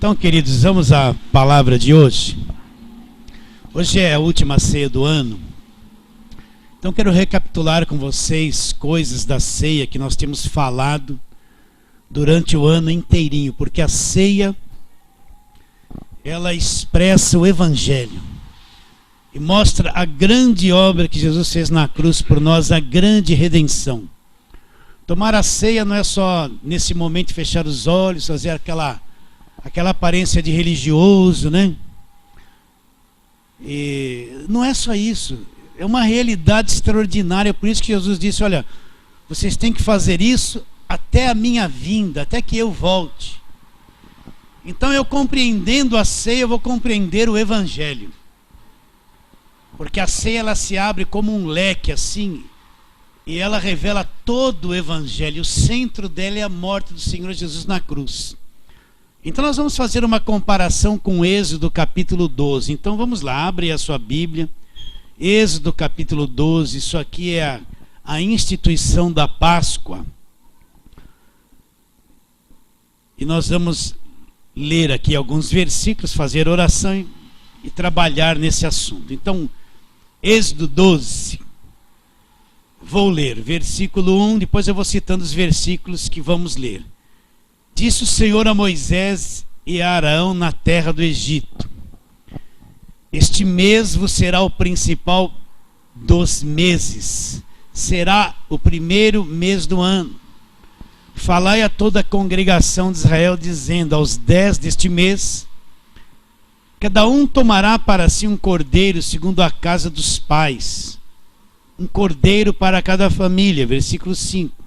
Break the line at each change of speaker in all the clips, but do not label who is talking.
Então, queridos, vamos à palavra de hoje. Hoje é a última ceia do ano. Então, quero recapitular com vocês coisas da ceia que nós temos falado durante o ano inteirinho, porque a ceia, ela expressa o Evangelho e mostra a grande obra que Jesus fez na cruz por nós, a grande redenção. Tomar a ceia não é só nesse momento fechar os olhos, fazer aquela aparência de religioso, né? E não é só isso, é uma realidade extraordinária. Por isso que Jesus disse: olha, vocês têm que fazer isso até a minha vinda, até que eu volte. Então, eu compreendendo a ceia, eu vou compreender o Evangelho, porque a ceia, ela se abre como um leque assim, e ela revela todo o Evangelho. O centro dela é a morte do Senhor Jesus na cruz. Então nós vamos fazer uma comparação com Êxodo capítulo 12. Então vamos lá, abre a sua Bíblia. Êxodo capítulo 12, isso aqui é a instituição da Páscoa. E nós vamos ler aqui alguns versículos, fazer oração e trabalhar nesse assunto. Então, Êxodo 12. Vou ler versículo 1, depois eu vou citando os versículos que vamos ler. Disse o Senhor a Moisés e a Arão na terra do Egito: este mês vos será o principal dos meses, será o primeiro mês do ano. Falai a toda a congregação de Israel, dizendo: aos 10 deste mês, cada um tomará para si um cordeiro segundo a casa dos pais, um cordeiro para cada família. Versículo 5.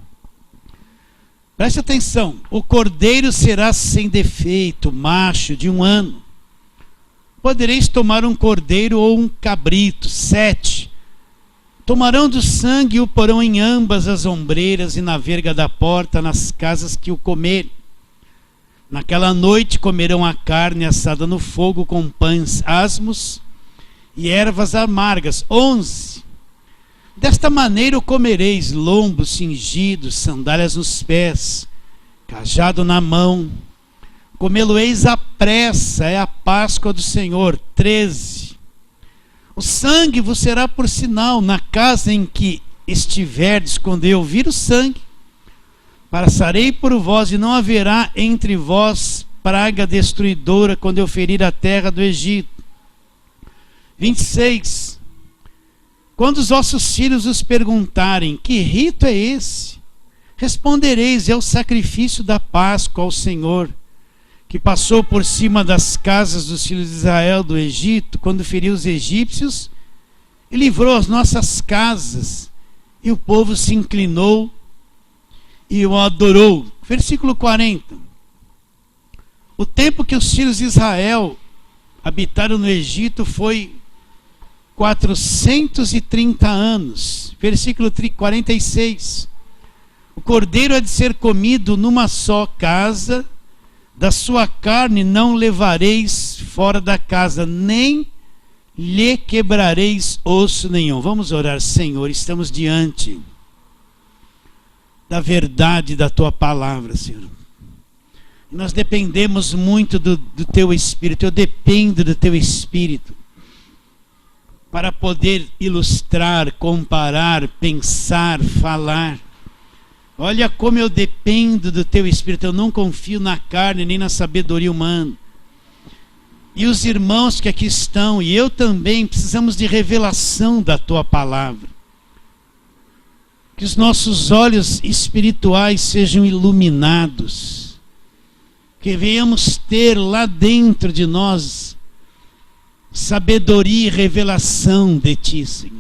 Preste atenção: o cordeiro será sem defeito, macho, de 1 ano. Podereis tomar um cordeiro ou um cabrito. 7. Tomarão do sangue e o porão em ambas as ombreiras e na verga da porta, nas casas que o comerem. Naquela noite comerão a carne assada no fogo com pães asmos e ervas amargas. 11. Desta maneira o comereis: lombos cingidos, sandálias nos pés, cajado na mão. Comê-lo-eis à pressa, é a Páscoa do Senhor. 13. O sangue vos será por sinal na casa em que estiverdes. Quando eu vir o sangue, passarei por vós, e não haverá entre vós praga destruidora quando eu ferir a terra do Egito. 26. Quando os vossos filhos os perguntarem: que rito é esse? Respondereis: é o sacrifício da Páscoa ao Senhor, que passou por cima das casas dos filhos de Israel do Egito, quando feriu os egípcios e livrou as nossas casas. E o povo se inclinou e o adorou. Versículo 40. O tempo que os filhos de Israel habitaram no Egito foi 430 anos. Versículo 46. O cordeiro é de ser comido numa só casa, da sua carne não levareis fora da casa, nem lhe quebrareis osso nenhum. Vamos orar. Senhor, estamos diante da verdade da tua palavra, Senhor. Nós dependemos muito do teu Espírito. Eu dependo do teu Espírito para poder ilustrar, comparar, pensar, falar. Olha como eu dependo do teu Espírito. Eu não confio na carne nem na sabedoria humana. E os irmãos que aqui estão, e eu também, precisamos de revelação da tua palavra. Que os nossos olhos espirituais sejam iluminados, que venhamos ter lá dentro de nós sabedoria e revelação de ti, Senhor.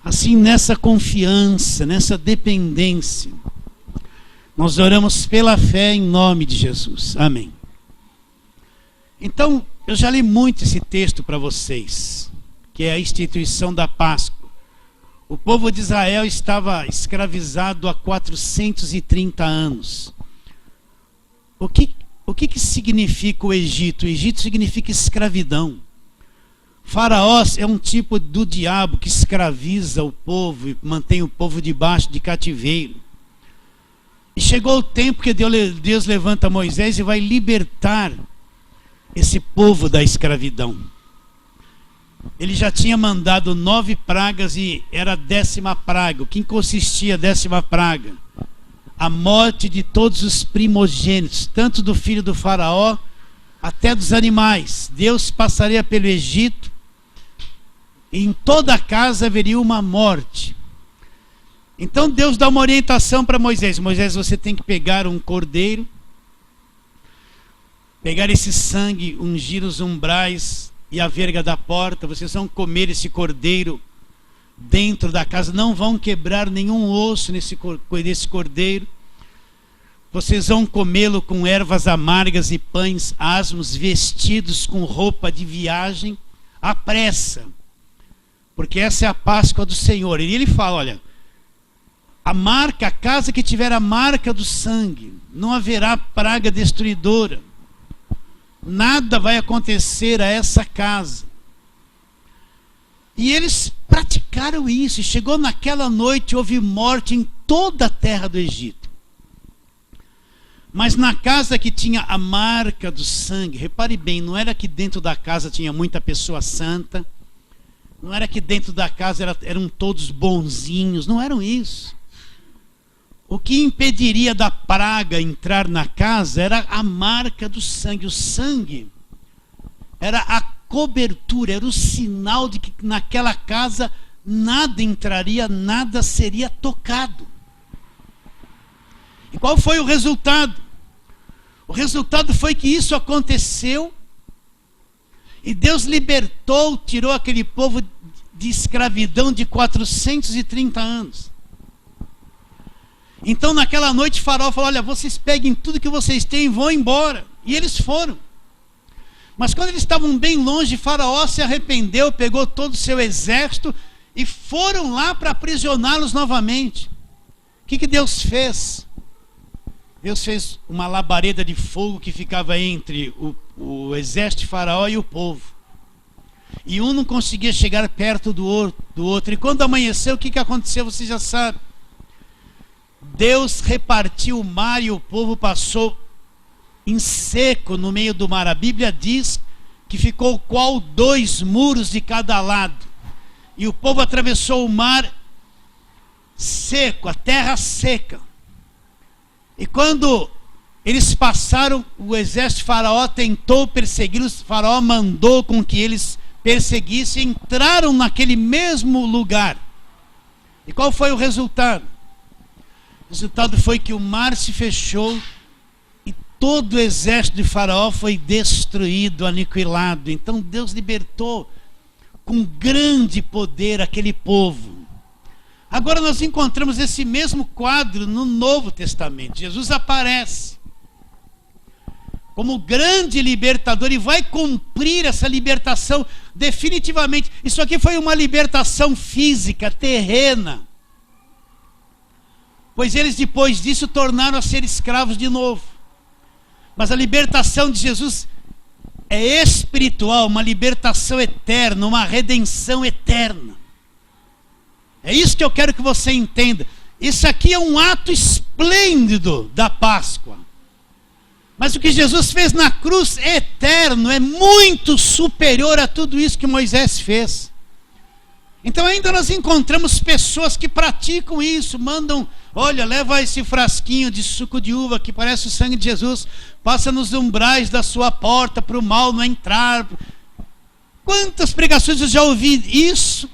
Assim, nessa confiança, nessa dependência, nós oramos pela fé em nome de Jesus. Amém. Então, eu já li muito esse texto para vocês, que é a instituição da Páscoa. O povo de Israel estava escravizado há 430 anos. O que significa o Egito? O Egito significa escravidão. Faraó é um tipo do diabo que escraviza o povo e mantém o povo debaixo de cativeiro. E chegou o tempo que Deus levanta Moisés e vai libertar esse povo da escravidão. Ele já tinha mandado 9 pragas e era a 10ª praga. O que consistia a 10ª praga? A morte de todos os primogênitos, tanto do filho do faraó até dos animais. Deus passaria pelo Egito e em toda a casa haveria uma morte. Então Deus dá uma orientação para Moisés. Moisés, você tem que pegar um cordeiro, pegar esse sangue, ungir os umbrais e a verga da porta. Vocês vão comer esse cordeiro dentro da casa, não vão quebrar nenhum osso nesse cordeiro. Vocês vão comê-lo com ervas amargas e pães asmos, vestidos com roupa de viagem, à pressa, porque essa é a Páscoa do Senhor. E ele fala, olha, a casa que tiver a marca do sangue, não haverá praga destruidora, nada vai acontecer a essa casa. E eles praticaram isso, e chegou naquela noite, houve morte em toda a terra do Egito. Mas na casa que tinha a marca do sangue, repare bem, não era que dentro da casa tinha muita pessoa santa, não era que dentro da casa eram todos bonzinhos, não eram isso. O que impediria da praga entrar na casa era a marca do sangue. O sangue era a cobertura, era o sinal de que naquela casa nada entraria, nada seria tocado. E qual foi o resultado? O resultado foi que isso aconteceu e Deus libertou, tirou aquele povo de escravidão de 430 anos. Então naquela noite Faraó falou, olha, vocês peguem tudo que vocês têm e vão embora. E eles foram. Mas quando eles estavam bem longe, Faraó se arrependeu, pegou todo o seu exército e foram lá para aprisioná-los novamente. O que Deus fez? Deus fez uma labareda de fogo que ficava entre o exército de Faraó e o povo. E um não conseguia chegar perto do outro. E quando amanheceu, o que aconteceu? Você já sabe. Deus repartiu o mar e o povo passou em seco no meio do mar. A Bíblia diz que ficou qual 2 muros de cada lado. E o povo atravessou o mar seco, a terra seca. E quando eles passaram, o exército de Faraó tentou persegui-los. Faraó mandou com que eles perseguissem, entraram naquele mesmo lugar. E qual foi o resultado? O resultado foi que o mar se fechou e todo o exército de Faraó foi destruído, aniquilado. Então Deus libertou com grande poder aquele povo. Agora nós encontramos esse mesmo quadro no Novo Testamento. Jesus aparece como grande libertador e vai cumprir essa libertação definitivamente. Isso aqui foi uma libertação física, terrena. Pois eles depois disso tornaram a ser escravos de novo. Mas a libertação de Jesus é espiritual, uma libertação eterna, uma redenção eterna. É isso que eu quero que você entenda. Isso aqui é um ato esplêndido da Páscoa. Mas o que Jesus fez na cruz é eterno, é muito superior a tudo isso que Moisés fez. Então ainda nós encontramos pessoas que praticam isso, mandam, olha, leva esse frasquinho de suco de uva que parece o sangue de Jesus, passa nos umbrais da sua porta para o mal não entrar. Quantas pregações eu já ouvi isso?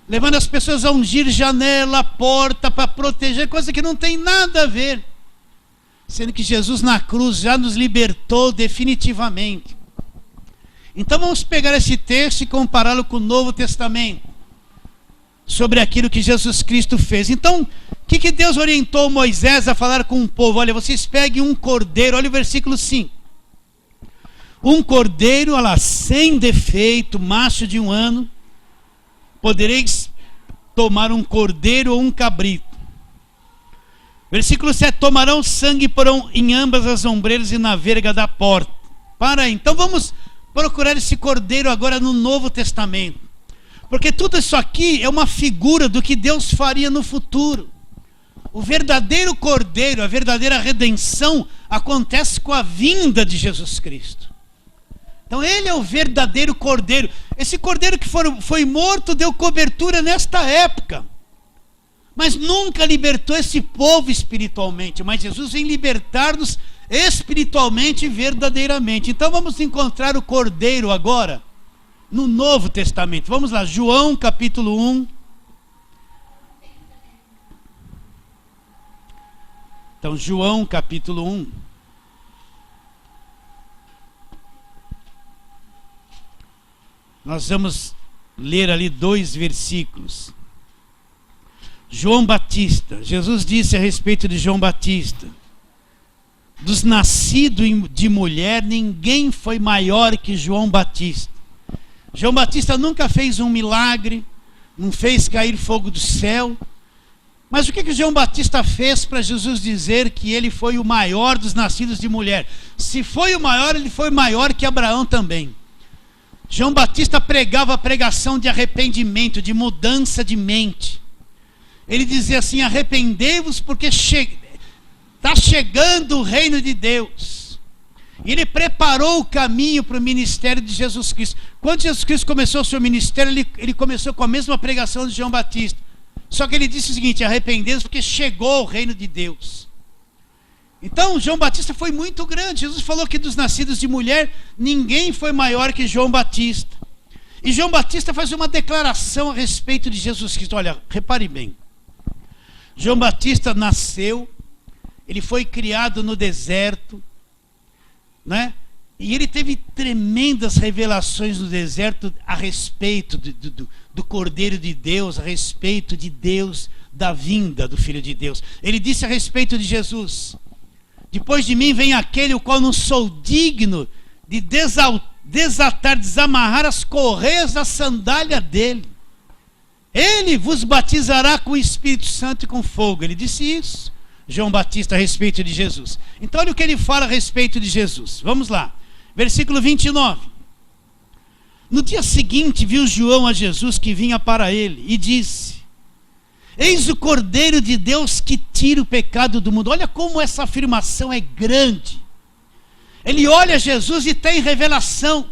Levando as pessoas a ungir janela, porta, para proteger, coisa que não tem nada a ver. Sendo que Jesus na cruz já nos libertou definitivamente. Então vamos pegar esse texto e compará-lo com o Novo Testamento. Sobre aquilo que Jesus Cristo fez. Então, o que Deus orientou Moisés a falar com o povo? Olha, vocês peguem um cordeiro, olha o versículo 5. Um cordeiro, olha lá, sem defeito, macho de 1 ano. Podereis tomar um cordeiro ou um cabrito. Versículo 7. Tomarão sangue e porão em ambas as ombreiras e na verga da porta. Para aí. Então vamos procurar esse cordeiro agora no Novo Testamento. Porque tudo isso aqui é uma figura do que Deus faria no futuro. O verdadeiro cordeiro, a verdadeira redenção acontece com a vinda de Jesus Cristo. Então ele é o verdadeiro cordeiro. Esse cordeiro que foi morto deu cobertura nesta época, mas nunca libertou esse povo espiritualmente. Mas Jesus vem libertar-nos espiritualmente e verdadeiramente. Então vamos encontrar o cordeiro agora no Novo Testamento. Vamos lá, João capítulo 1. Então, João capítulo 1. Nós vamos ler ali 2 versículos. João Batista. Jesus disse a respeito de João Batista: dos nascidos de mulher, ninguém foi maior que João Batista. João Batista nunca fez um milagre, não fez cair fogo do céu. Mas o que João Batista fez para Jesus dizer que ele foi o maior dos nascidos de mulher? Se foi o maior, ele foi maior que Abraão também. João Batista pregava a pregação de arrependimento, de mudança de mente. Ele dizia assim: arrependei-vos porque está chegando o reino de Deus. E ele preparou o caminho para o ministério de Jesus Cristo. Quando Jesus Cristo começou o seu ministério, ele começou com a mesma pregação de João Batista. Só que ele disse o seguinte: arrependei-vos porque chegou o reino de Deus. Então João Batista foi muito grande. Jesus falou que dos nascidos de mulher, ninguém foi maior que João Batista. E João Batista faz uma declaração a respeito de Jesus Cristo. Olha, repare bem. João Batista nasceu, ele foi criado no deserto, né? E ele teve tremendas revelações no deserto a respeito do Cordeiro de Deus, a respeito de Deus, da vinda do Filho de Deus. Ele disse a respeito de Jesus: depois de mim vem aquele o qual não sou digno de desamarrar as correias da sandália dele. Ele vos batizará com o Espírito Santo e com fogo. Ele disse isso, João Batista, a respeito de Jesus. Então olha o que ele fala a respeito de Jesus. Vamos lá. Versículo 29. No dia seguinte viu João a Jesus que vinha para ele e disse: eis o Cordeiro de Deus que tira o pecado do mundo. Olha como essa afirmação é grande. Ele olha Jesus e tem revelação.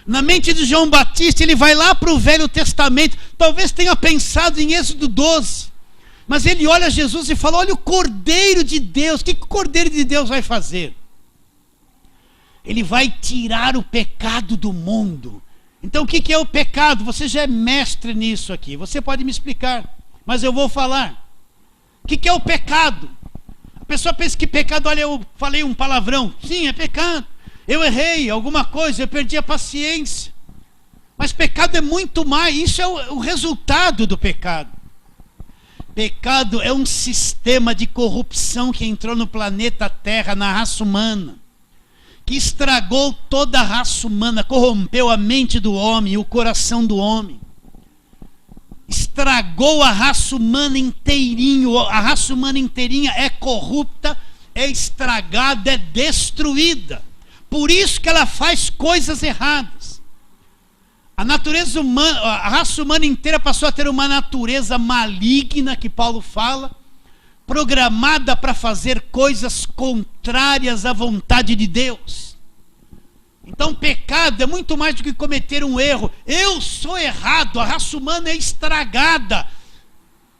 Na mente de João Batista, ele vai lá para o Velho Testamento. Talvez tenha pensado em Êxodo 12. Mas ele olha Jesus e fala: olha o Cordeiro de Deus. O que o Cordeiro de Deus vai fazer? Ele vai tirar o pecado do mundo. Então o que é o pecado? Você já é mestre nisso aqui. Você pode me explicar, mas eu vou falar. O que é o pecado? A pessoa pensa que pecado, olha, eu falei um palavrão. Sim, é pecado. Eu errei alguma coisa, eu perdi a paciência. Mas pecado é muito mais. Isso é o resultado do pecado. Pecado é um sistema de corrupção que entrou no planeta Terra, na raça humana, que estragou toda a raça humana, corrompeu a mente do homem e o coração do homem. Estragou a raça humana inteirinho. A raça humana inteirinha é corrupta, é estragada, é destruída. Por isso que ela faz coisas erradas. A natureza humana, a raça humana inteira passou a ter uma natureza maligna, que Paulo fala, programada para fazer coisas contrárias à vontade de Deus. Então pecado é muito mais do que cometer um erro. Eu sou errado, a raça humana é estragada.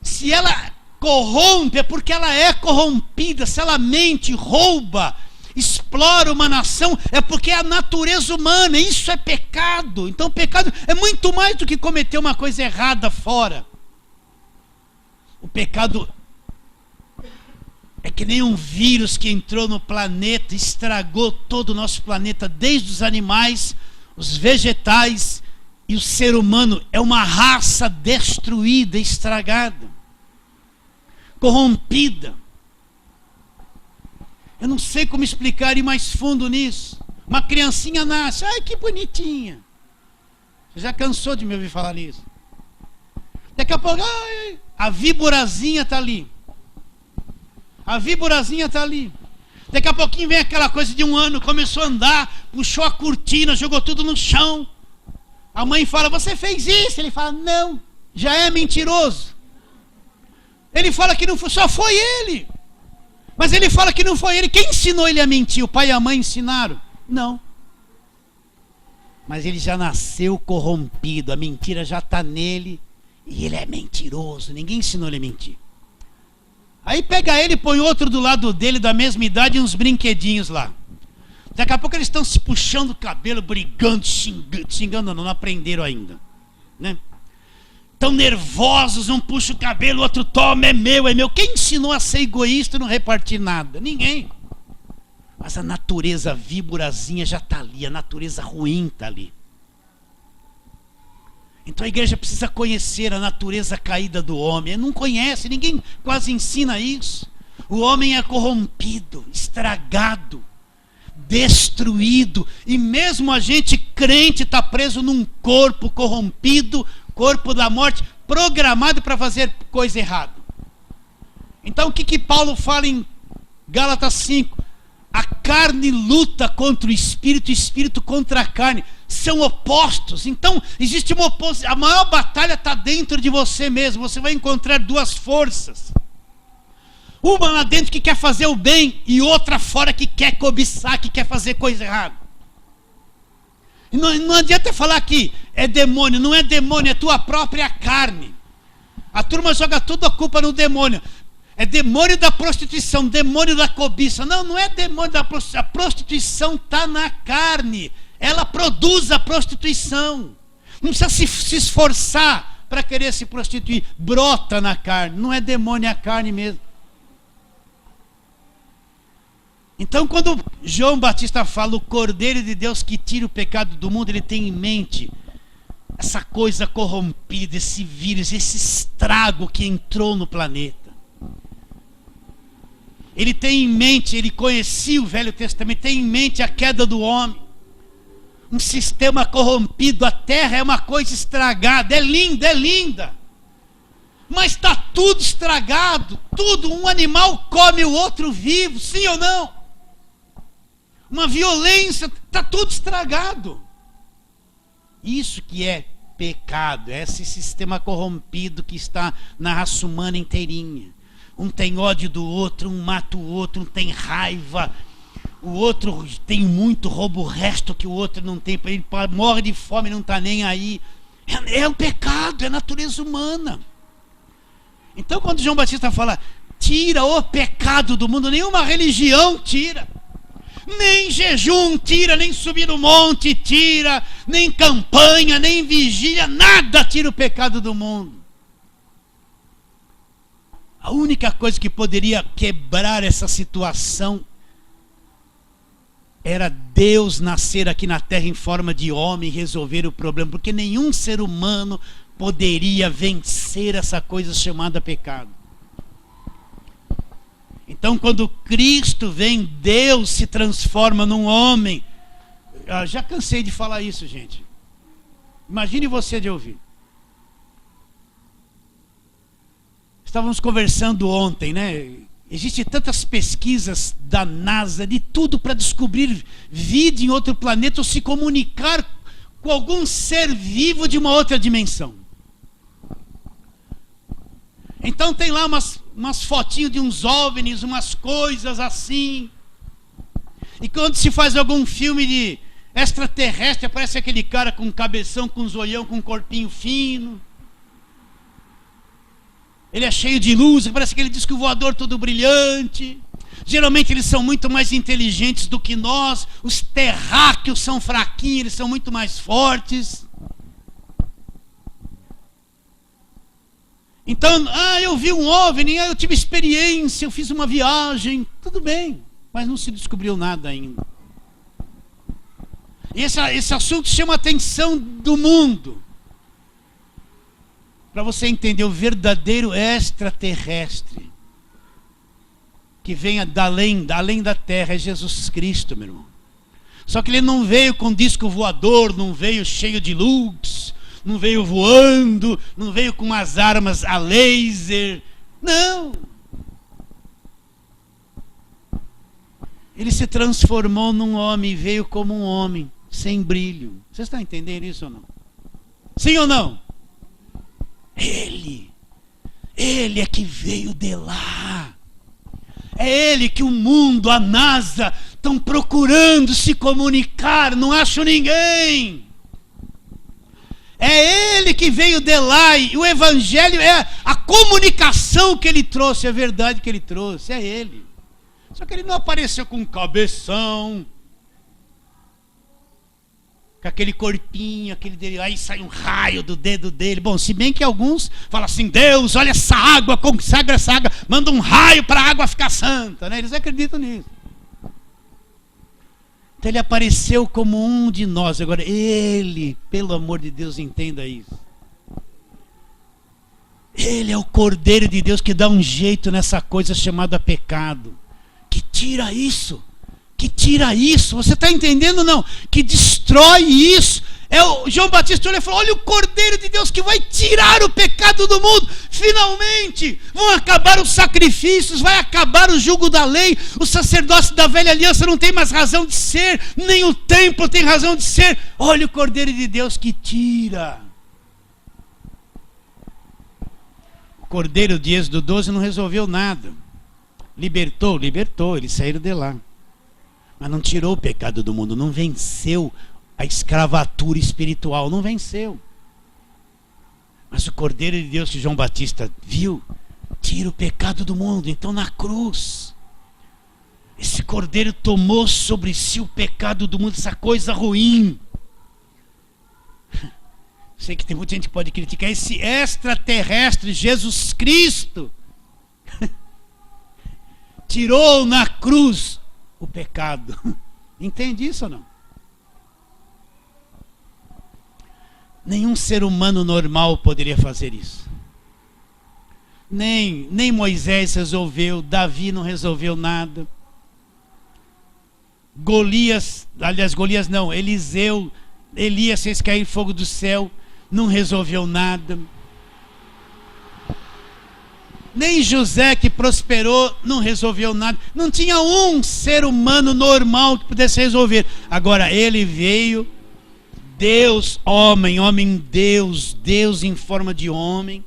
Se ela corrompe, é porque ela é corrompida. Se ela mente, rouba, explora uma nação, é porque é a natureza humana. Isso é pecado. Então pecado é muito mais do que cometer uma coisa errada fora. O pecado é que nem um vírus que entrou no planeta, estragou todo o nosso planeta, desde os animais, os vegetais e o ser humano. É uma raça destruída, estragada, corrompida. Eu não sei como explicar, ir mais fundo nisso. Uma criancinha nasce, ai que bonitinha. Você já cansou de me ouvir falar nisso? Daqui a pouco, ai, a víborazinha está ali. A víborazinha está ali. Daqui a pouquinho vem aquela coisa de 1 ano, começou a andar, puxou a cortina, jogou tudo no chão. A mãe fala: você fez isso? Ele fala: não, já é mentiroso. Ele fala que não foi, só foi ele. Mas ele fala que não foi ele. Quem ensinou ele a mentir? O pai e a mãe ensinaram? Não. Mas ele já nasceu corrompido, a mentira já está nele e ele é mentiroso. Ninguém ensinou ele a mentir. Aí pega ele e põe outro do lado dele, da mesma idade, e uns brinquedinhos lá. Daqui a pouco eles estão se puxando o cabelo, brigando, xingando, não aprenderam ainda, né? Tão nervosos, um puxa o cabelo, o outro toma, é meu, é meu. Quem ensinou a ser egoísta e não repartir nada? Ninguém. Mas a natureza víborazinha já está ali, a natureza ruim está ali. Então a igreja precisa conhecer a natureza caída do homem. Não conhece, ninguém quase ensina isso. O homem é corrompido, estragado, destruído. E mesmo a gente crente está preso num corpo corrompido, corpo da morte, programado para fazer coisa errada. Então o que Paulo fala em Gálatas 5? A carne luta contra o espírito contra a carne. São opostos. Então existe uma oposição. A maior batalha está dentro de você mesmo. Você vai encontrar duas forças. Uma lá dentro que quer fazer o bem e outra fora que quer cobiçar, que quer fazer coisa errada. E não adianta falar que é demônio. Não é demônio, é tua própria carne. A turma joga toda a culpa no demônio. É demônio da prostituição, demônio da cobiça. Não, não é demônio da prostituição. A prostituição está na carne. Ela produz a prostituição. Não precisa se esforçar para querer se prostituir. Brota na carne. Não é demônio, é a carne mesmo. Então, quando João Batista fala o Cordeiro de Deus que tira o pecado do mundo, ele tem em mente essa coisa corrompida, esse vírus, esse estrago que entrou no planeta. Ele tem em mente, ele conhecia o Velho Testamento, tem em mente a queda do homem. Um sistema corrompido, a terra é uma coisa estragada, é linda. Mas está tudo estragado, tudo, um animal come o outro vivo, sim ou não? Uma violência, está tudo estragado. Isso que é pecado, é esse sistema corrompido que está na raça humana inteirinha. Um tem ódio do outro, um mata o outro, um tem raiva, o outro tem muito, rouba o resto que o outro não tem, ele morre de fome e não está nem aí. É um pecado, é a natureza humana. Então quando João Batista fala, tira o pecado do mundo, nenhuma religião tira. Nem jejum tira, nem subir no monte tira, nem campanha, nem vigília, nada tira o pecado do mundo. A única coisa que poderia quebrar essa situação era Deus nascer aqui na terra em forma de homem e resolver o problema, porque nenhum ser humano poderia vencer essa coisa chamada pecado. Então, quando Cristo vem, Deus se transforma num homem. Eu já cansei de falar isso, gente. Imagine você de ouvir. Estávamos conversando ontem, né? Existem tantas pesquisas da NASA, de tudo para descobrir vida em outro planeta ou se comunicar com algum ser vivo de uma outra dimensão. Então tem lá umas fotinhos de uns OVNIs, umas coisas assim. E quando se faz algum filme de extraterrestre, aparece aquele cara com um cabeção, com um zoião, com um corpinho fino. Ele é cheio de luz, parece aquele disco voador todo brilhante. Geralmente eles são muito mais inteligentes do que nós. Os terráqueos são fraquinhos, eles são muito mais fortes. Então, eu vi um OVNI, eu tive experiência, eu fiz uma viagem. Tudo bem, mas não se descobriu nada ainda. E esse assunto chama a atenção do mundo. Para você entender, o verdadeiro extraterrestre que vem além da terra é Jesus Cristo, meu irmão. Só que ele não veio com disco voador, não veio cheio de luz, não veio voando, não veio com umas armas a laser. Não. Ele se transformou num homem e veio como um homem, sem brilho. Você está entendendo isso ou não? Sim ou não? Ele Ele é que veio de lá. É Ele que o mundo, a NASA, estão procurando se comunicar, não acham ninguém. É Ele que veio de lá, e o Evangelho é a comunicação que Ele trouxe, a verdade que Ele trouxe, é Ele. Só que Ele não apareceu com um cabeção, com aquele corpinho, aquele dele, aí sai um raio do dedo dele. Bom, se bem que alguns falam assim, Deus, olha essa água, consagra essa água, manda um raio para a água ficar santa, né? Eles acreditam nisso. Então Ele apareceu como um de nós. Agora, Ele, pelo amor de Deus, entenda isso. Ele é o Cordeiro de Deus que dá um jeito nessa coisa chamada pecado, que tira isso. Que tira isso, você está entendendo ou não? Que destrói isso. O João Batista olha e falou, olha o Cordeiro de Deus que vai tirar o pecado do mundo. Finalmente vão acabar os sacrifícios, vai acabar o jugo da lei. O sacerdócio da velha aliança não tem mais razão de ser, nem o templo tem razão de ser. Olha o Cordeiro de Deus que tira. O Cordeiro de Êxodo 12 não resolveu nada. Libertou, eles saíram de lá. Mas não tirou o pecado do mundo, não venceu a escravatura espiritual, não venceu. Mas o Cordeiro de Deus que João Batista viu, tira o pecado do mundo. Então na cruz, esse Cordeiro tomou sobre si o pecado do mundo, essa coisa ruim. Sei que tem muita gente que pode criticar esse extraterrestre, Jesus Cristo. Tirou na cruz o pecado. Entende isso ou não? Nenhum ser humano normal poderia fazer isso. Nem Moisés resolveu, Davi não resolveu nada. Golias não, Elias fez cair fogo do céu, não resolveu nada. Nem José, que prosperou, não resolveu nada. Não tinha um ser humano normal que pudesse resolver. Agora ele veio, Deus, homem, Deus em forma de homem.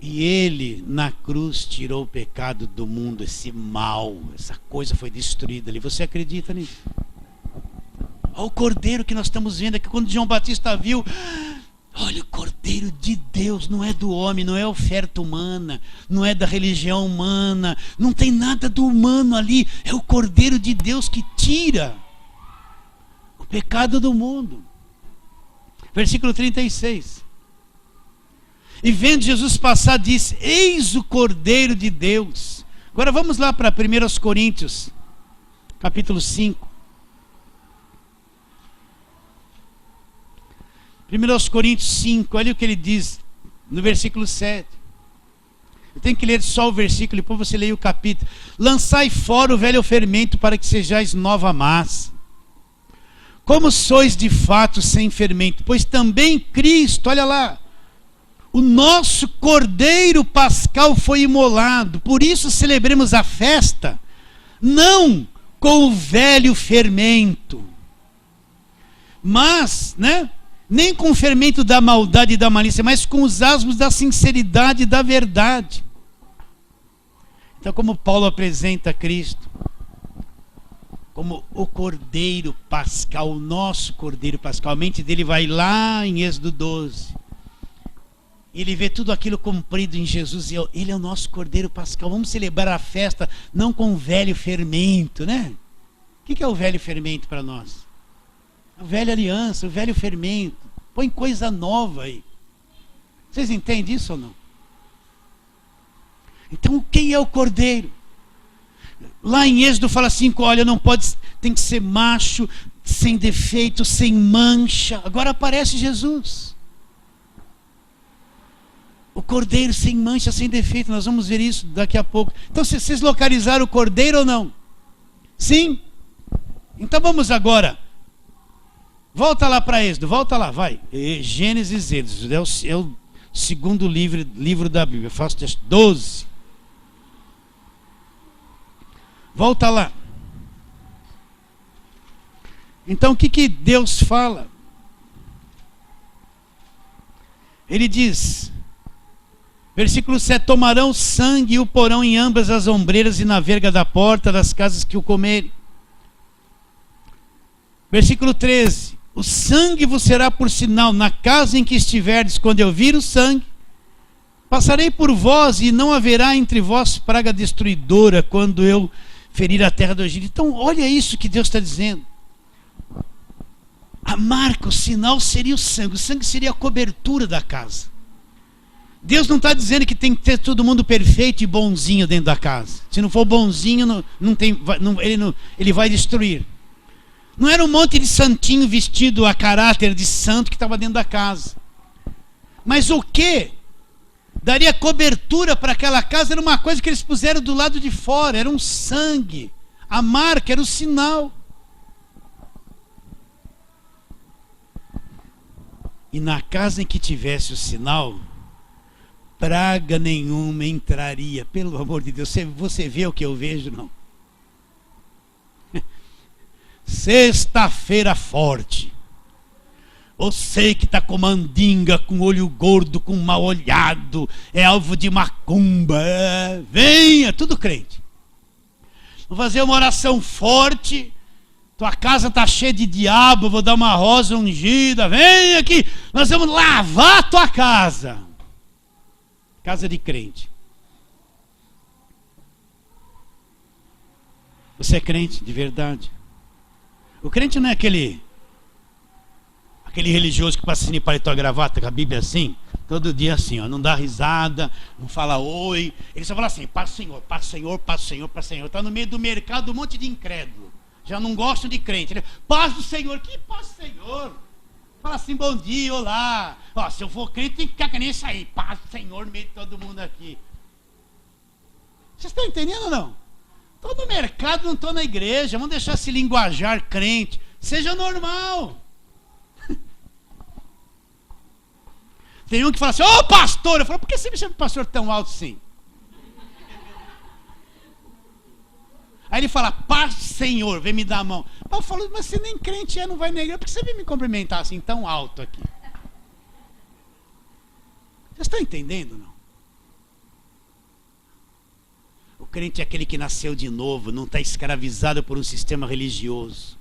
E ele na cruz tirou o pecado do mundo, esse mal, essa coisa foi destruída ali. Você acredita nisso? Olha o Cordeiro que nós estamos vendo aqui. Quando João Batista viu, olha o Cordeiro de Deus, não é do homem, não é oferta humana, não é da religião humana, não tem nada do humano ali, é o Cordeiro de Deus que tira o pecado do mundo. Versículo 36. E vendo Jesus passar, disse, eis o Cordeiro de Deus. Agora vamos lá para 1 Coríntios, capítulo 5. 1 Coríntios 5, olha o que ele diz no versículo 7. Eu tenho que ler só o versículo, depois você leia o capítulo. Lançai fora o velho fermento para que sejais nova massa. Como sois de fato sem fermento, pois também Cristo, olha lá, o nosso Cordeiro Pascal foi imolado. Por isso celebremos a festa, não com o velho fermento, mas, nem com o fermento da maldade e da malícia, mas com os asmos da sinceridade e da verdade. Então, como Paulo apresenta Cristo como o Cordeiro Pascal, o nosso Cordeiro Pascal, a mente dele vai lá em Êxodo 12. Ele vê tudo aquilo cumprido em Jesus, e ele é o nosso Cordeiro Pascal. Vamos celebrar a festa não com o velho fermento, né? O que é o velho fermento para nós? A velha aliança, o velho fermento. Põe coisa nova aí. Vocês entendem isso ou não? Então quem é o Cordeiro? Lá em Êxodo fala assim, olha, não pode, tem que ser macho, sem defeito, sem mancha. Agora aparece Jesus. O Cordeiro sem mancha, sem defeito. Nós vamos ver isso daqui a pouco. Então vocês localizaram o Cordeiro ou não? Sim? Então vamos agora. Volta lá para Êxodo, volta lá, vai. Gênesis, Êxodo, é o segundo livro da Bíblia. Faço 12. Volta lá. Então o que Deus fala? Ele diz, Versículo 7, tomarão sangue e o porão em ambas as ombreiras e na verga da porta das casas que o comerem. Versículo 13, o sangue vos será por sinal na casa em que estiverdes. Quando eu vir o sangue, passarei por vós e não haverá entre vós praga destruidora quando eu ferir a terra do Egito. Então olha isso que Deus está dizendo. A marca, o sinal seria o sangue seria a cobertura da casa. Deus não está dizendo que tem que ter todo mundo perfeito e bonzinho dentro da casa. Se não for bonzinho, ele vai destruir. Não era um monte de santinho vestido a caráter de santo que estava dentro da casa. Mas o que daria cobertura para aquela casa era uma coisa que eles puseram do lado de fora, era um sangue. A marca era o sinal. E na casa em que tivesse o sinal, praga nenhuma entraria. Pelo amor de Deus, você vê o que eu vejo, não? Sexta-feira forte. Você que está com mandinga, com olho gordo, com mal olhado, é alvo de macumba, venha, tudo crente. Vou fazer uma oração forte. Tua casa está cheia de diabo, vou dar uma rosa ungida, vem aqui, nós vamos lavar a tua casa. Casa de crente. Você é crente de verdade? O crente não é aquele religioso que passa assim de paletó e gravata com a Bíblia assim, todo dia assim, ó, não dá risada, não fala oi, ele só fala assim, paz do Senhor, paz do Senhor, paz do Senhor, paz do Senhor. Está no meio do mercado um monte de incrédulo. Já não gostam de crente. Né? Paz do Senhor. Que paz do Senhor? Fala assim, bom dia, olá. Ó, se eu for crente, tem que ficar que nem isso aí. Paz do Senhor no meio de todo mundo aqui. Vocês estão entendendo ou não? Estou no mercado, não estou na igreja. Vamos deixar esse linguajar crente. Seja normal. Tem um que fala assim, ô pastor. Eu falo, por que você me chama de pastor tão alto assim? Aí ele fala, paz Senhor, vem me dar a mão. Eu falo, mas você nem crente é, não vai negar. Por que você vem me cumprimentar assim tão alto aqui? Vocês estão entendendo, não? O crente é aquele que nasceu de novo, não está escravizado por um sistema religioso.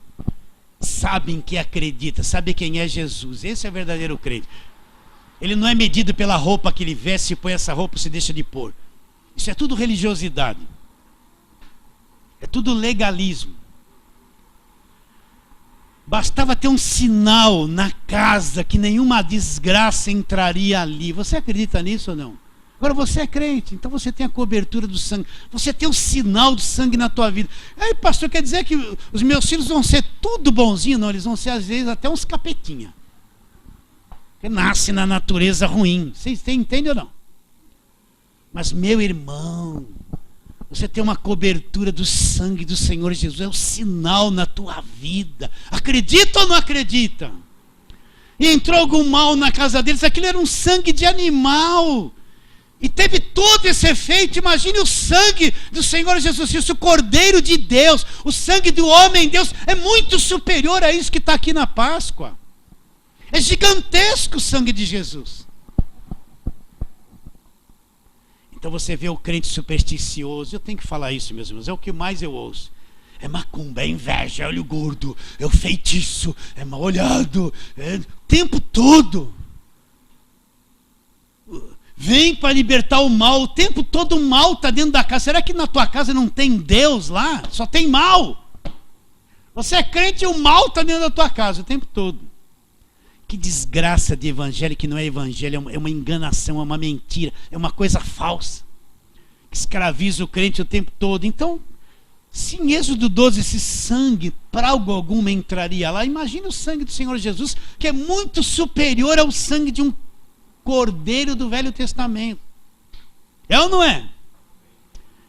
Sabe em que acredita, sabe quem é Jesus. Esse é o verdadeiro crente. Ele não é medido pela roupa que ele veste, se põe essa roupa, se deixa de pôr. Isso é tudo religiosidade. É tudo legalismo. Bastava ter um sinal na casa que nenhuma desgraça entraria ali. Você acredita nisso ou não? Agora você é crente, então você tem a cobertura do sangue. Você tem o sinal do sangue na tua vida. Aí, pastor, quer dizer que os meus filhos vão ser tudo bonzinho? Não, eles vão ser às vezes até uns capetinha. Que nasce na natureza ruim. Vocês entendem ou não? Mas meu irmão, você tem uma cobertura do sangue do Senhor Jesus. É o sinal na tua vida. Acredita ou não acredita? E entrou algum mal na casa deles. Aquilo era um sangue de animal. E teve todo esse efeito. Imagine o sangue do Senhor Jesus Cristo, o Cordeiro de Deus. O sangue do homem Deus é muito superior a isso que está aqui na Páscoa. É gigantesco o sangue de Jesus. Então você vê o crente supersticioso. Eu tenho que falar isso, meus irmãos. É o que mais eu ouço. É macumba, é inveja, é olho gordo, é o feitiço, é mal olhado, é o tempo todo. Vem para libertar o mal. O tempo todo o mal está dentro da casa. Será que na tua casa não tem Deus lá? Só tem mal. Você é crente e o mal está dentro da tua casa o tempo todo. Que desgraça de evangelho que não é evangelho, é uma enganação, é uma mentira, é uma coisa falsa, que escraviza o crente o tempo todo. Então, se em Êxodo 12 esse sangue, para algo alguma, entraria lá, imagine o sangue do Senhor Jesus, que é muito superior ao sangue de um cordeiro do Velho Testamento. É ou não é?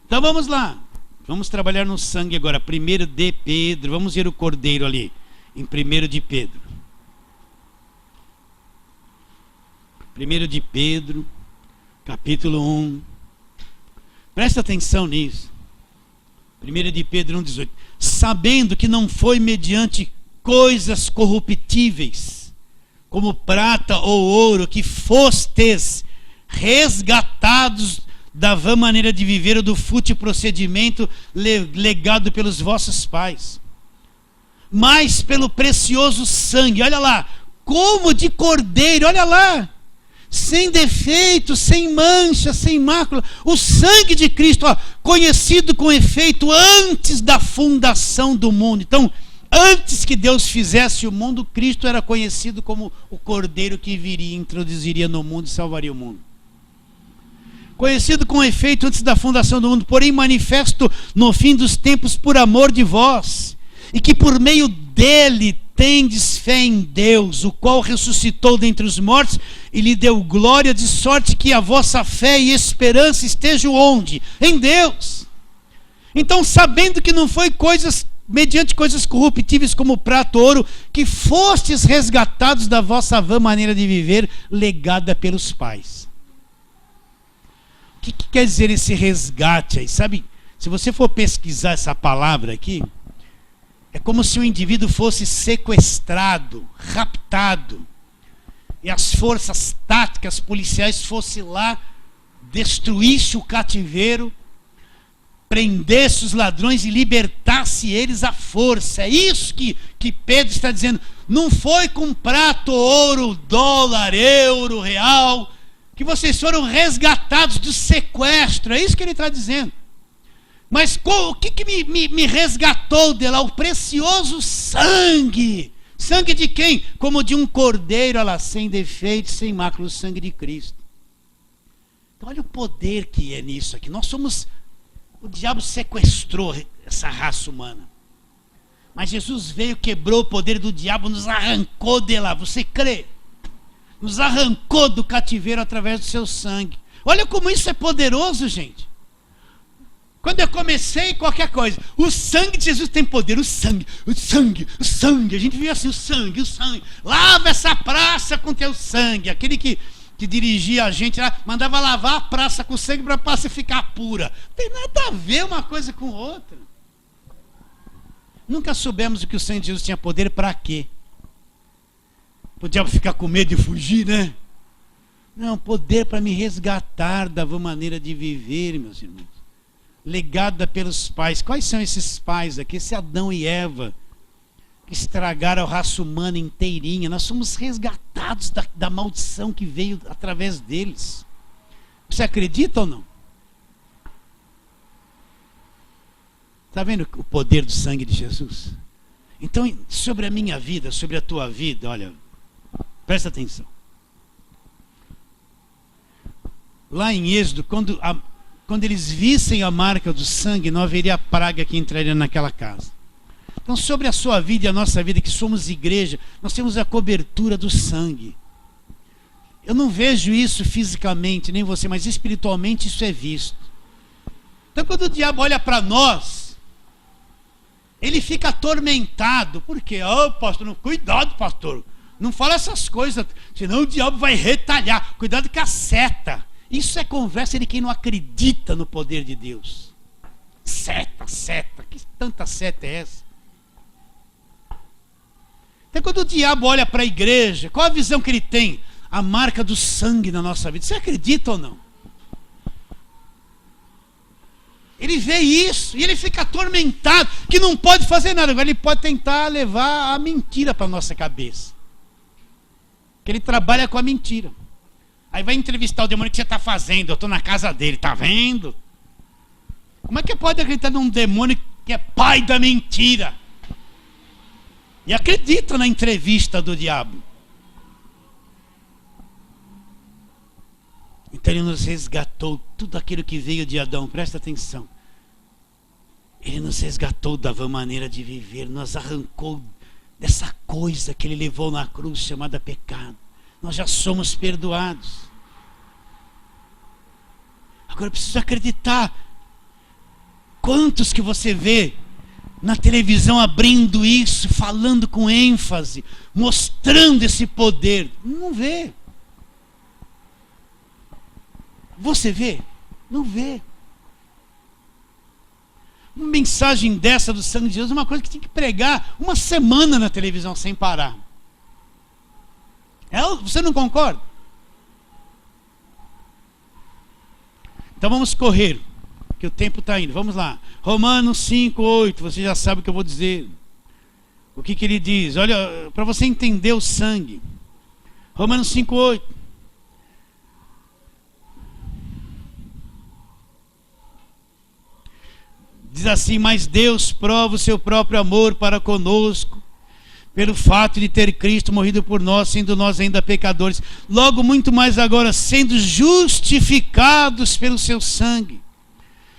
Então vamos lá, vamos trabalhar no sangue agora. 1 de Pedro, vamos ver o cordeiro ali, em 1 de Pedro. 1 de Pedro, capítulo 1. Presta atenção nisso. 1 de Pedro 1,18. Sabendo que não foi mediante coisas corruptíveis, como prata ou ouro, que fostes resgatados da vã maneira de viver ou do fútil procedimento legado pelos vossos pais, mas pelo precioso sangue, olha lá, como de cordeiro, olha lá, sem defeito, sem mancha, sem mácula, o sangue de Cristo, ó, conhecido com efeito antes da fundação do mundo. Então, antes que Deus fizesse o mundo, Cristo era conhecido como o cordeiro que viria, introduziria no mundo e salvaria o mundo. Conhecido com efeito antes da fundação do mundo, porém manifesto no fim dos tempos por amor de vós, e que por meio dele tendes fé em Deus, o qual ressuscitou dentre os mortos e lhe deu glória, de sorte que a vossa fé e esperança estejam onde? Em Deus. Então, sabendo que não foi mediante coisas corruptíveis como prata ou ouro, que fostes resgatados da vossa vã maneira de viver, legada pelos pais. O que quer dizer esse resgate aí? Sabe, se você for pesquisar essa palavra aqui, é como se o indivíduo fosse sequestrado, raptado, e as forças táticas policiais fossem lá, destruísse o cativeiro, prendesse os ladrões e libertasse eles à força. É isso que Pedro está dizendo. Não foi com prata, ouro, dólar, euro, real, que vocês foram resgatados do sequestro. É isso que ele está dizendo. Mas o que me resgatou de lá? O precioso sangue. Sangue de quem? Como de um cordeiro, olha lá, sem defeito, sem mácula, o sangue de Cristo. Então olha o poder que é nisso aqui. O diabo sequestrou essa raça humana. Mas Jesus veio, quebrou o poder do diabo, nos arrancou de lá. Você crê? Nos arrancou do cativeiro através do seu sangue. Olha como isso é poderoso, gente. Quando eu comecei qualquer coisa, o sangue de Jesus tem poder, o sangue. A gente via assim, o sangue. Lava essa praça com teu sangue. Aquele que dirigia a gente lá, mandava lavar a praça com sangue para a praça ficar pura. Não tem nada a ver uma coisa com outra. Nunca soubemos o que o sangue de Jesus tinha poder para quê? O diabo ficar com medo de fugir, né? Não, poder para me resgatar da maneira de viver, meus irmãos. Legada pelos pais. Quais são esses pais aqui? Esse Adão e Eva, que estragaram a raça humana inteirinha. Nós somos resgatados da maldição que veio através deles. Você acredita ou não? Está vendo o poder do sangue de Jesus? Então, sobre a minha vida, sobre a tua vida, olha, presta atenção. Lá em Êxodo, quando eles vissem a marca do sangue, não haveria praga que entraria naquela casa. Então, sobre a sua vida e a nossa vida, que somos igreja, nós temos a cobertura do sangue. Eu não vejo isso fisicamente, nem você, mas espiritualmente isso é visto. Então, quando o diabo olha para nós, ele fica atormentado. Por quê? Oh, pastor, cuidado, pastor. Não fala essas coisas, senão o diabo vai retalhar. Cuidado com a seta. Isso é conversa de quem não acredita no poder de Deus. Seta. Que tanta seta é essa? Então, quando o diabo olha para a igreja, qual a visão que ele tem? A marca do sangue na nossa vida. Você acredita ou não? Ele vê isso e ele fica atormentado, que não pode fazer nada. Agora ele pode tentar levar a mentira para a nossa cabeça. Que ele trabalha com a mentira. Aí vai entrevistar o demônio. O que você está fazendo? Eu estou na casa dele, está vendo? Como é que pode acreditar num demônio que é pai da mentira? E acredita na entrevista do diabo. Então ele nos resgatou tudo aquilo que veio de Adão. Presta atenção. Ele nos resgatou da vã maneira de viver. Nos arrancou dessa coisa que ele levou na cruz chamada pecado. Nós já somos perdoados. Agora eu preciso acreditar. Quantos que você vê na televisão abrindo isso, falando com ênfase, mostrando esse poder? Não vê. Você vê? Não vê. Uma mensagem dessa do sangue de Jesus é uma coisa que tem que pregar uma semana na televisão sem parar. Você não concorda? Então vamos correr, que o tempo está indo. Vamos lá. Romanos 5:8. Você já sabe o que eu vou dizer. O que ele diz? Olha, para você entender o sangue. Romanos 5:8. Diz assim: mas Deus prova o seu próprio amor para conosco, pelo fato de ter Cristo morrido por nós, sendo nós ainda pecadores. Logo, muito mais agora, sendo justificados pelo seu sangue,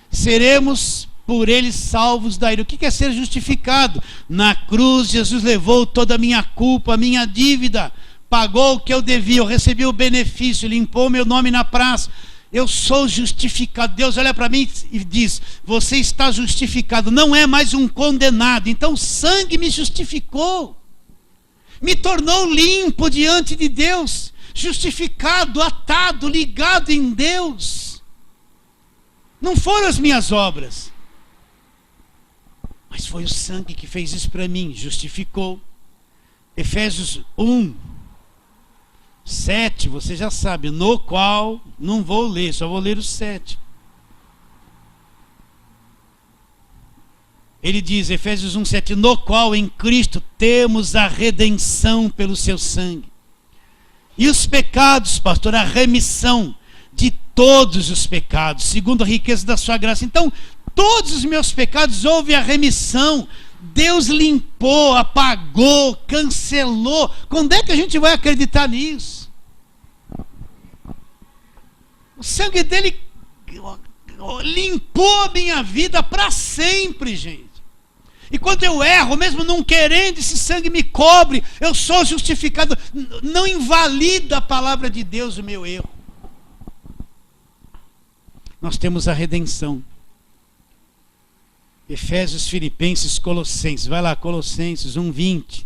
seremos por ele salvos da ira. O que é ser justificado? Na cruz, Jesus levou toda a minha culpa, a minha dívida, pagou o que eu devia, eu recebi o benefício, limpou meu nome na praça. Eu sou justificado. Deus olha para mim e diz: você está justificado, não é mais um condenado. Então o sangue me justificou, me tornou limpo diante de Deus, justificado, atado, ligado em Deus. Não foram as minhas obras, mas foi o sangue que fez isso para mim, justificou. Efésios 1:7, você já sabe, no qual, não vou ler, só vou ler o 7. Ele diz, Efésios 1:7, no qual em Cristo temos a redenção pelo seu sangue. E os pecados, pastor, a remissão de todos os pecados, segundo a riqueza da sua graça. Então, todos os meus pecados houve a remissão. Deus limpou, apagou, cancelou. Quando é que a gente vai acreditar nisso? O sangue dele limpou a minha vida para sempre, gente. E quando eu erro, mesmo não querendo, esse sangue me cobre, eu sou justificado. Não invalida a palavra de Deus o meu erro. Nós temos a redenção. Efésios, Filipenses, Colossenses. Vai lá, Colossenses 1:20.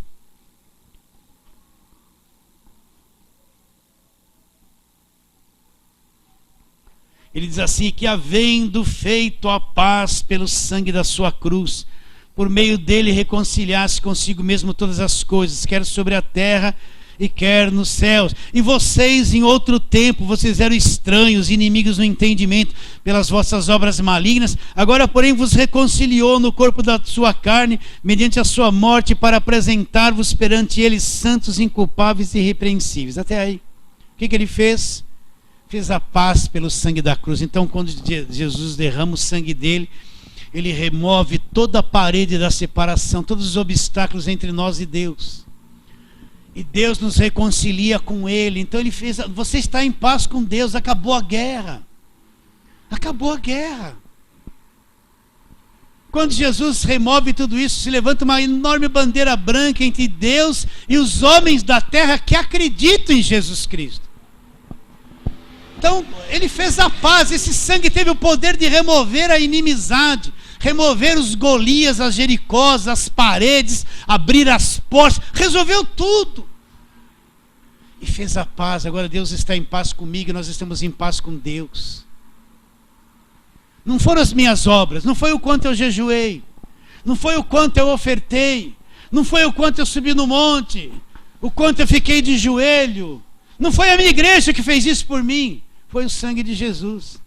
Ele diz assim, que havendo feito a paz pelo sangue da sua cruz, por meio dele reconciliasse consigo mesmo todas as coisas, quer sobre a terra e quer nos céus. E vocês em outro tempo, vocês eram estranhos, inimigos no entendimento, pelas vossas obras malignas, agora porém vos reconciliou no corpo da sua carne, mediante a sua morte, para apresentar-vos perante ele santos, inculpáveis e irrepreensíveis. Até aí. O que ele fez? Fez a paz pelo sangue da cruz. Então quando Jesus derrama o sangue dele, ele remove toda a parede da separação, todos os obstáculos entre nós e Deus. E Deus nos reconcilia com ele. Então ele fez, você está em paz com Deus, acabou a guerra. Acabou a guerra. Quando Jesus remove tudo isso, se levanta uma enorme bandeira branca entre Deus e os homens da terra que acreditam em Jesus Cristo. Então ele fez a paz. Esse sangue teve o poder de remover a inimizade, remover os Golias, as Jericós, as paredes, abrir as portas, resolveu tudo. E fez a paz. Agora Deus está em paz comigo e nós estamos em paz com Deus. Não foram as minhas obras, não foi o quanto eu jejuei, não foi o quanto eu ofertei, não foi o quanto eu subi no monte, o quanto eu fiquei de joelho, não foi a minha igreja que fez isso por mim, foi o sangue de Jesus.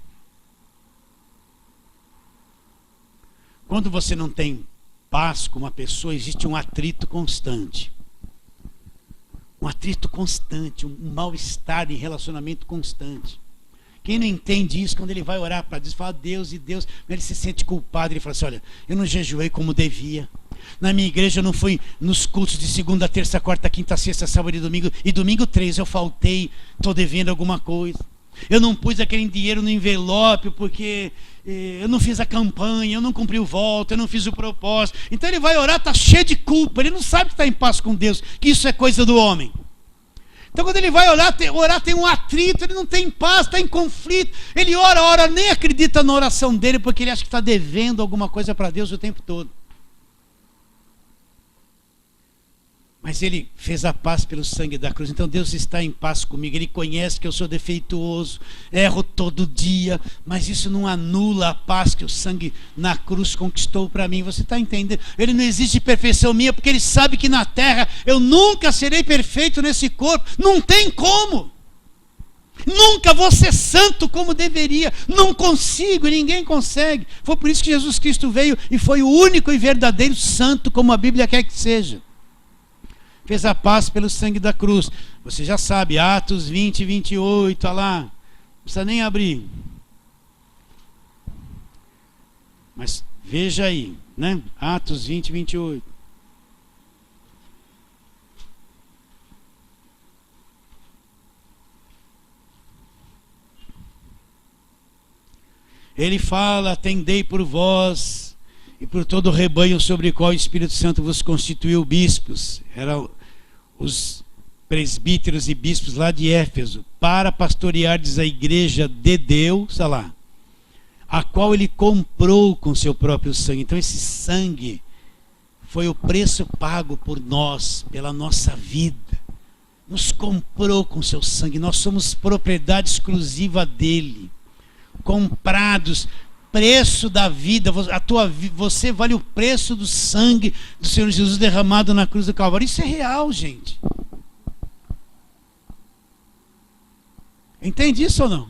Quando você não tem paz com uma pessoa, existe um atrito constante. Um atrito constante, um mal-estar em relacionamento constante. Quem não entende isso, quando ele vai orar para Deus, fala Deus e Deus, ele se sente culpado, ele fala assim, olha, eu não jejuei como devia. Na minha igreja eu não fui nos cultos de segunda, terça, quarta, quinta, sexta, sábado e domingo 3 eu faltei, estou devendo alguma coisa. Eu não pus aquele dinheiro no envelope porque eu não fiz a campanha, eu não cumpri o voto, eu não fiz o propósito. Então ele vai orar, está cheio de culpa, ele não sabe que está em paz com Deus, que isso é coisa do homem. Então quando ele vai orar tem um atrito, ele não tem paz, está em conflito. Ele ora, nem acredita na oração dele, porque ele acha que está devendo alguma coisa para Deus o tempo todo. Mas ele fez a paz pelo sangue da cruz. Então Deus está em paz comigo. Ele conhece que eu sou defeituoso, erro todo dia, mas isso não anula a paz que o sangue na cruz conquistou para mim. Você está entendendo? Ele não exige perfeição minha, porque ele sabe que na terra eu nunca serei perfeito nesse corpo. Não tem como. Nunca vou ser santo como deveria. Não consigo, ninguém consegue. Foi por isso que Jesus Cristo veio e foi o único e verdadeiro santo, como a Bíblia quer que seja. Fez a paz pelo sangue da cruz. Você já sabe, Atos 20, 28, olha lá. Não precisa nem abrir. Mas veja aí, né? Atos 20, 28. Ele fala: atendei por vós e por todo o rebanho sobre o qual o Espírito Santo vos constituiu bispos. Eram os presbíteros e bispos lá de Éfeso, para pastoreardes a igreja de Deus, olha lá, a qual ele comprou com seu próprio sangue. Então esse sangue foi o preço pago por nós, pela nossa vida. Nos comprou com seu sangue. Nós somos propriedade exclusiva dele. Comprados, preço da vida. Você vale o preço do sangue do Senhor Jesus derramado na cruz do Calvário. Isso é real, gente. Entende isso ou não?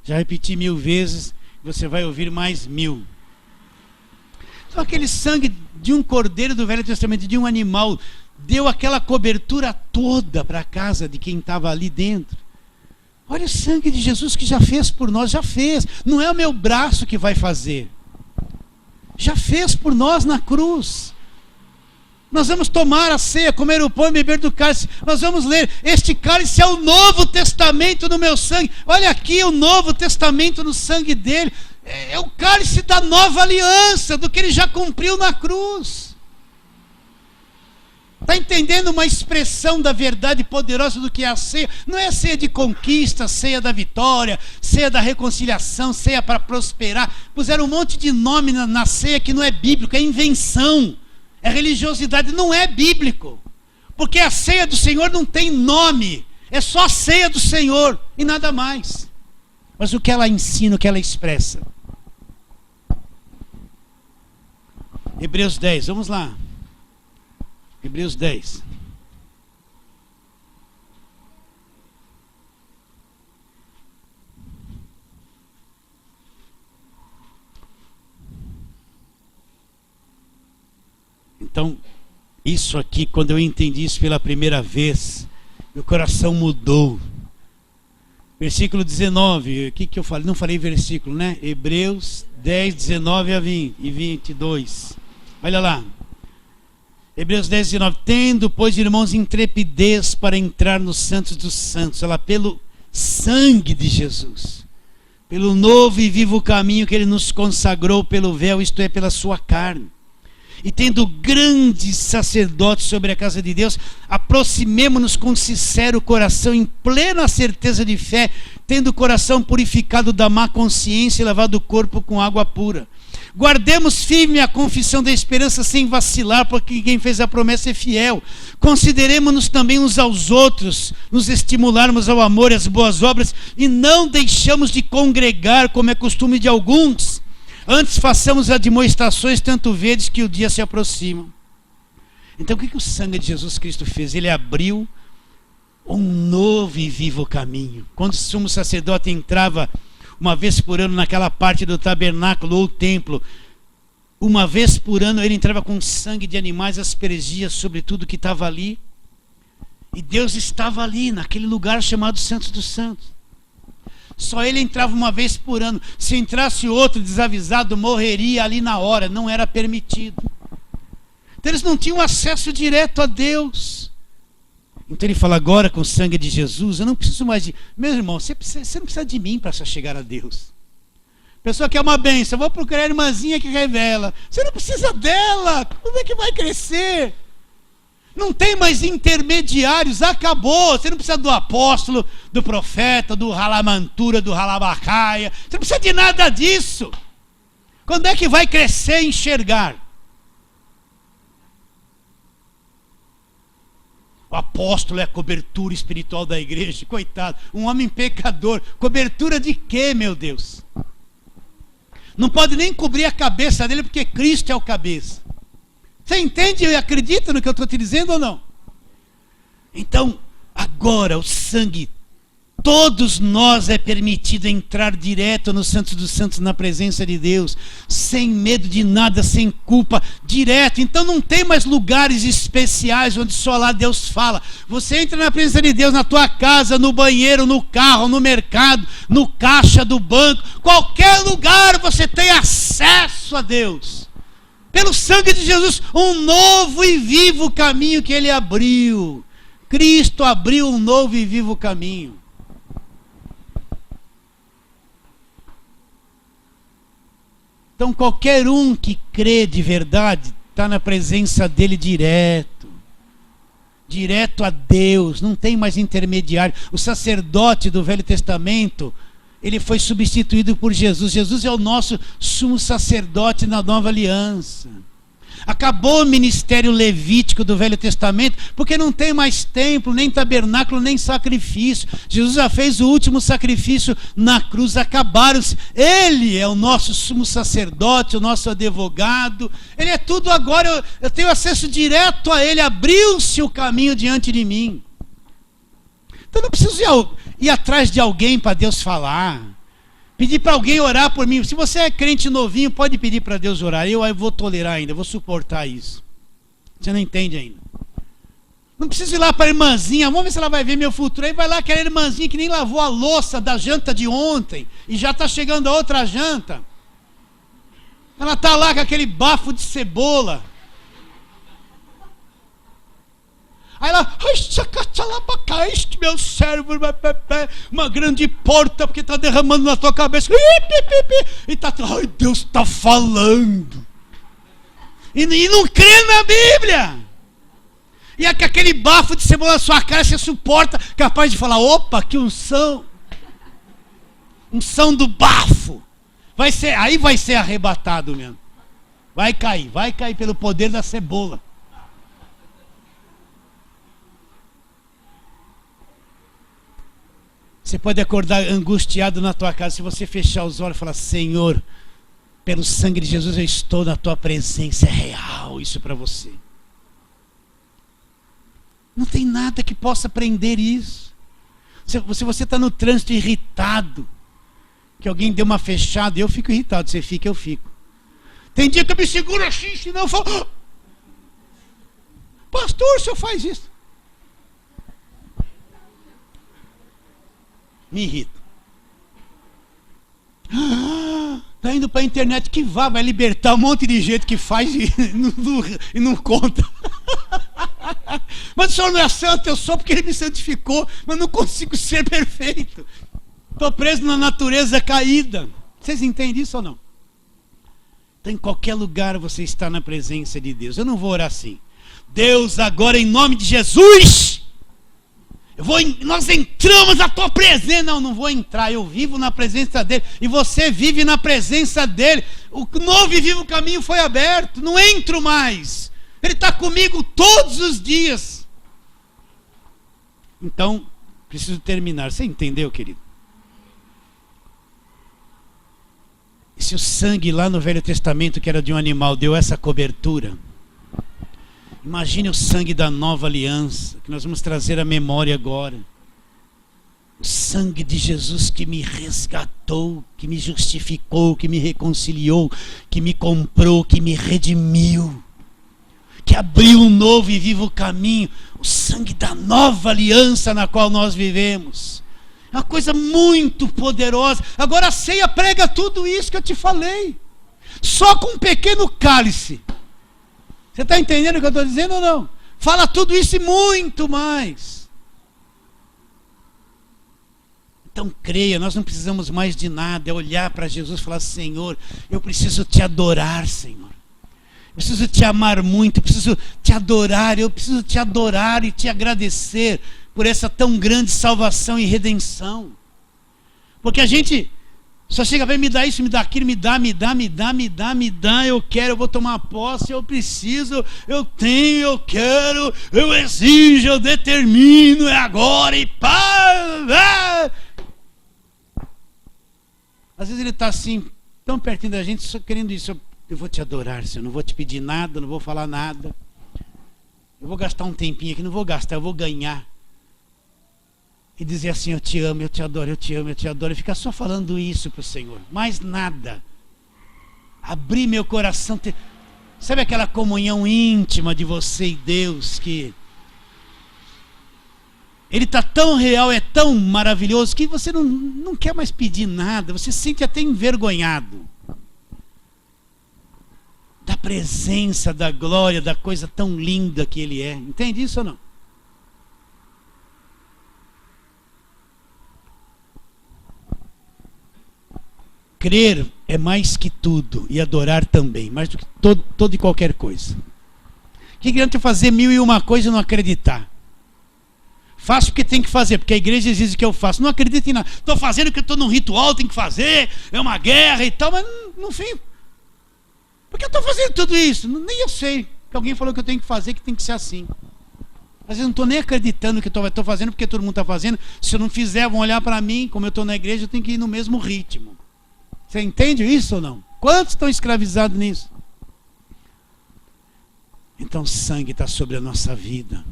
Já repeti 1000 vezes, você vai ouvir mais 1000. Então aquele sangue de um cordeiro do Velho Testamento, de um animal, deu aquela cobertura toda para a casa de quem estava ali dentro. Olha o sangue de Jesus que já fez por nós, já fez. Não é o meu braço que vai fazer. Já fez por nós na cruz. Nós vamos tomar a ceia, comer o pão e beber do cálice. Nós vamos ler: este cálice é o Novo Testamento no meu sangue. Olha aqui o Novo Testamento no sangue dele. É o cálice da nova aliança, do que ele já cumpriu na cruz. Está entendendo uma expressão da verdade poderosa do que é a ceia? Não é a ceia de conquista, ceia da vitória, ceia da reconciliação, ceia para prosperar. Puseram um monte de nome na ceia que não é bíblico, é invenção. É religiosidade, não é bíblico. Porque a ceia do Senhor não tem nome. É só a ceia do Senhor e nada mais. Mas o que ela ensina, o que ela expressa? Hebreus 10, vamos lá. Hebreus 10. Então, isso aqui, quando eu entendi isso pela primeira vez, meu coração mudou. Versículo 19, o que eu falei? Não falei versículo, né? Hebreus 10, 19 a 20 e 22. Olha lá. Hebreus 10, 19. Tendo, pois, irmãos, intrepidez para entrar nos santos dos santos, olha lá, pelo sangue de Jesus, pelo novo e vivo caminho que ele nos consagrou pelo véu, isto é, pela sua carne. E tendo grandes sacerdotes sobre a casa de Deus, aproximemo-nos com sincero coração, em plena certeza de fé, tendo o coração purificado da má consciência e lavado o corpo com água pura. Guardemos firme a confissão da esperança sem vacilar, porque quem fez a promessa é fiel. Consideremos-nos também uns aos outros, nos estimularmos ao amor e às boas obras, e não deixamos de congregar, como é costume de alguns. Antes façamos admoestações, tanto vedes que o dia se aproxima. Então o que o sangue de Jesus Cristo fez? Ele abriu um novo e vivo caminho. Quando o sumo sacerdote entrava uma vez por ano naquela parte do tabernáculo ou templo, uma vez por ano ele entrava com sangue de animais, aspergia sobre tudo que estava ali. E Deus estava ali, naquele lugar chamado Santos dos Santos. Só ele entrava uma vez por ano. Se entrasse outro desavisado, morreria ali na hora. Não era permitido. Então eles não tinham acesso direto a Deus. Então ele fala: agora com o sangue de Jesus, eu não preciso mais de... Meu irmão, você não precisa de mim para chegar a Deus. A pessoa quer uma bênção, eu vou procurar a irmãzinha que revela. Você não precisa dela. Como é que vai crescer? Não tem mais intermediários, acabou. Você não precisa do apóstolo, do profeta, do ralamantura, do ralabacaia. Você não precisa de nada disso. Quando é que vai crescer e enxergar? O apóstolo é a cobertura espiritual da igreja. Coitado, um homem pecador. Cobertura de quê, meu Deus? Não pode nem cobrir a cabeça dele, porque Cristo é o cabeça. Você entende e acredita no que eu estou te dizendo ou não? Então, Agora o sangue, todos nós é permitido entrar direto no Santo dos Santos, na presença de Deus, sem medo de nada, sem culpa, direto. Então não tem mais lugares especiais onde só lá Deus fala. Você entra na presença de Deus na tua casa, no banheiro, no carro, no mercado, no caixa do banco, qualquer lugar você tem acesso a Deus. Pelo sangue de Jesus, um novo e vivo caminho que Ele abriu. Cristo abriu um novo e vivo caminho. Então qualquer um que crê de verdade está na presença dele direto a Deus, não tem mais intermediário. O sacerdote do Velho Testamento, ele foi substituído por Jesus. Jesus é o nosso sumo sacerdote na nova aliança. Acabou o ministério levítico do Velho Testamento, porque não tem mais templo, nem tabernáculo, nem sacrifício. Jesus já fez o último sacrifício na cruz, acabaram-se. Ele é o nosso sumo sacerdote, o nosso advogado. Ele é tudo agora, eu tenho acesso direto a Ele, abriu-se o caminho diante de mim. Então não preciso ir atrás de alguém para Deus falar. Pedir para alguém orar por mim. Se você é crente novinho, pode pedir para Deus orar. Eu vou tolerar ainda, vou suportar isso. Você não entende ainda. Não preciso ir lá para a irmãzinha. Vamos ver se ela vai ver meu futuro. Aí vai lá aquela irmãzinha que nem lavou a louça da janta de ontem. E já está chegando a outra janta. Ela está lá com aquele bafo de cebola. Aí ela, meu cérebro, uma grande porta, porque está derramando na tua cabeça. E tá, ai, Deus está falando. E não crê na Bíblia. E é que aquele bafo de cebola na sua cara, você suporta, capaz de falar, opa, que unção. Unção do bafo. Aí vai ser arrebatado mesmo. Vai cair pelo poder da cebola. Você pode acordar angustiado na tua casa, se você fechar os olhos e falar, Senhor, pelo sangue de Jesus eu estou na tua presença, é real isso para você. Não tem nada que possa prender isso. Se você está no trânsito irritado, que alguém deu uma fechada, eu fico irritado, você fica, eu fico. Tem dia que eu me seguro assim, senão eu falo, pastor, o senhor faz isso. Me irrita. Tá indo para a internet, que vai libertar um monte de gente que faz e não conta. Mas o senhor não é santo, eu sou porque ele me santificou, mas não consigo ser perfeito. Estou preso na natureza caída. Vocês entendem isso ou não? Então em qualquer lugar você está na presença de Deus. Eu não vou orar assim, Deus, agora em nome de Jesus, nós entramos na tua presença. Não vou entrar, eu vivo na presença dele e você vive na presença dele. O novo e vivo caminho foi aberto, não entro mais, ele está comigo todos os dias. Então preciso terminar. Você entendeu, querido? E se o sangue lá no Velho Testamento, que era de um animal, deu essa cobertura, imagine o sangue da nova aliança, que nós vamos trazer à memória agora. O sangue de Jesus que me resgatou, que me justificou, que me reconciliou, que me comprou, que me redimiu, que abriu um novo e vivo caminho. O sangue da nova aliança na qual nós vivemos. É uma coisa muito poderosa. Agora a ceia prega tudo isso que eu te falei. Só com um pequeno cálice. Você está entendendo o que eu estou dizendo ou não? Fala tudo isso e muito mais. Então creia, nós não precisamos mais de nada. É olhar para Jesus e falar, Senhor, eu preciso te adorar, Senhor. Eu preciso te amar muito, eu preciso te adorar. Eu preciso te adorar e te agradecer por essa tão grande salvação e redenção. Porque a gente só chega a ver, me dá isso, me dá aquilo, me dá, eu quero, eu vou tomar posse, eu preciso, eu tenho, eu quero, eu exijo, eu determino, é agora e pá! Às vezes ele está assim, tão pertinho da gente, só querendo isso. Eu vou te adorar, Senhor, não vou te pedir nada, não vou falar nada. Eu vou gastar um tempinho aqui, não vou gastar, eu vou ganhar. e dizer assim: eu te amo, eu te adoro, eu te amo, eu te adoro, e ficar só falando isso para o Senhor, mais nada. Abrir meu coração, sabe aquela comunhão íntima de você e Deus, que Ele está tão real, é tão maravilhoso, que você não quer mais pedir nada, você se sente até envergonhado da presença, da glória, da coisa tão linda que Ele é. Entende isso ou não? Crer é mais que tudo, e adorar também, mais do que todo e qualquer coisa. Que adianta fazer 1001 coisa e não acreditar? Faço porque tem que fazer, porque a igreja exige que eu faça. Não acredito em nada. Estou fazendo porque estou num ritual, tem que fazer, é uma guerra e tal, mas no fim, por que eu estou fazendo tudo isso? Nem eu sei. Que alguém falou que eu tenho que fazer, que tem que ser assim. Às vezes eu não estou nem acreditando que estou fazendo porque todo mundo está fazendo. Se eu não fizer, vão olhar para mim, como eu estou na igreja, eu tenho que ir no mesmo ritmo. Você entende isso ou não? Quantos estão escravizados nisso? Então o sangue está sobre a nossa vida.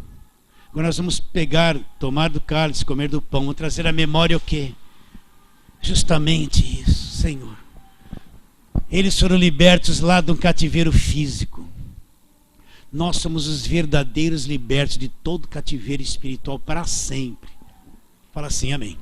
Agora nós vamos pegar, tomar do cálice, comer do pão, vamos trazer à memória o quê? Justamente isso, Senhor. Eles foram libertos lá de um cativeiro físico. Nós somos os verdadeiros libertos de todo cativeiro espiritual para sempre. Fala assim, amém.